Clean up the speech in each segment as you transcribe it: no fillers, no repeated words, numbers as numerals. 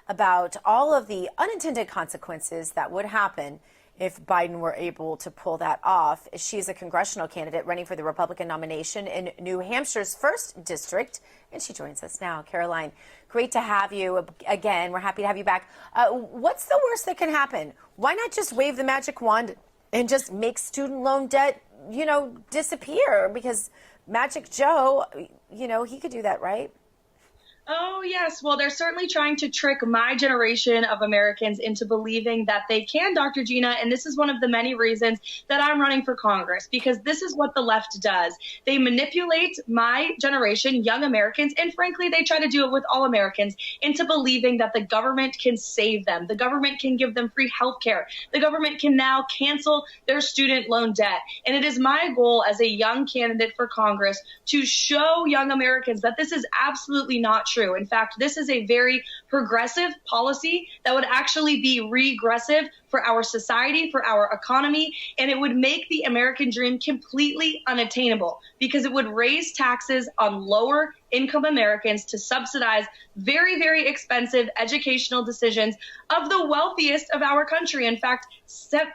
about all of the unintended consequences that would happen if Biden were able to pull that off. She's a congressional candidate running for the Republican nomination in New Hampshire's 1st district, and she joins us now. Karoline, great to have you again. We're happy to have you back. What's the worst that can happen? Why not just wave the magic wand and just make student loan debt, disappear? Because Magic Joe, he could do that, right? Oh, yes. Well, they're certainly trying to trick my generation of Americans into believing that they can, Dr. Gina. And this is one of the many reasons that I'm running for Congress, because this is what the left does. They manipulate my generation, young Americans, and frankly, they try to do it with all Americans, into believing that the government can save them. The government can give them free health care. The government can now cancel their student loan debt. And it is my goal as a young candidate for Congress to show young Americans that this is absolutely not true. In fact, this is a very progressive policy that would actually be regressive for our society, for our economy, and it would make the American dream completely unattainable because it would raise taxes on lower income Americans to subsidize very, very expensive educational decisions of the wealthiest of our country. In fact,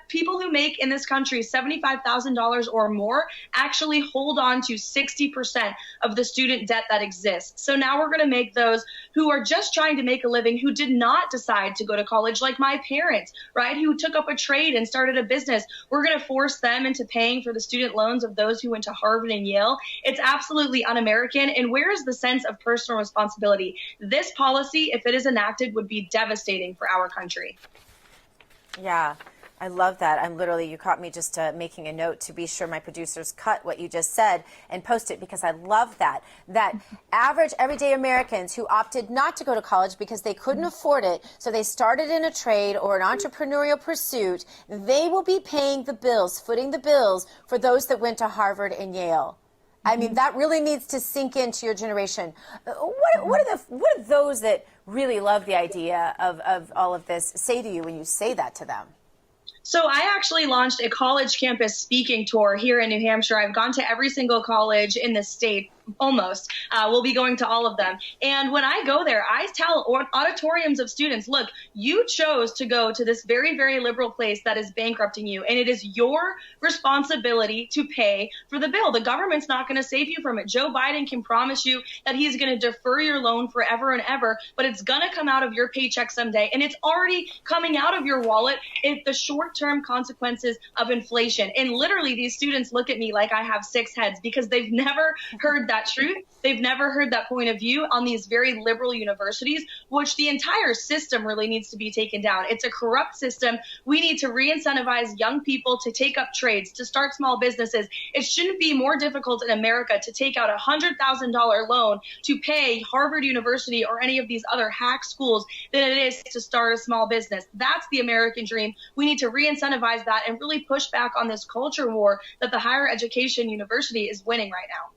people who make in this country $75,000 or more actually hold on to 60% of the student debt that exists. So now we're going to make those who are just trying to make a living, who did not decide to go to college, like my parents, right, who took up a trade and started a business, we're going to force them into paying for the student loans of those who went to Harvard and Yale. It's absolutely un-American. And where is the sense of personal responsibility? This policy, if it is enacted, would be devastating for our country. Yeah, I love that. You caught me just making a note to be sure my producers cut what you just said and post it, because I love that. That average, everyday Americans who opted not to go to college because they couldn't afford it, so they started in a trade or an entrepreneurial pursuit, they will be paying the bills, footing the bills for those that went to Harvard and Yale. I mean, that really needs to sink into your generation. What are those that really love the idea of all of this say to you when you say that to them? So I actually launched a college campus speaking tour here in New Hampshire. I've gone to every single college in the state, almost. We'll be going to all of them. And when I go there, I tell auditoriums of students, look, you chose to go to this very, very liberal place that is bankrupting you, and it is your responsibility to pay for the bill. The government's not going to save you from it. Joe Biden can promise you that he's going to defer your loan forever and ever, but it's going to come out of your paycheck someday, and it's already coming out of your wallet if the short-term consequences of inflation. And literally, these students look at me like I have 6 heads, because they've never heard that truth. They've never heard that point of view on these very liberal universities, which the entire system really needs to be taken down. It's a corrupt system. We need to re-incentivize young people to take up trades, to start small businesses. It shouldn't be more difficult in America to take out a $100,000 loan to pay Harvard University or any of these other hack schools than it is to start a small business. That's the American dream. We need to re-incentivize that and really push back on this culture war that the higher education university is winning right now.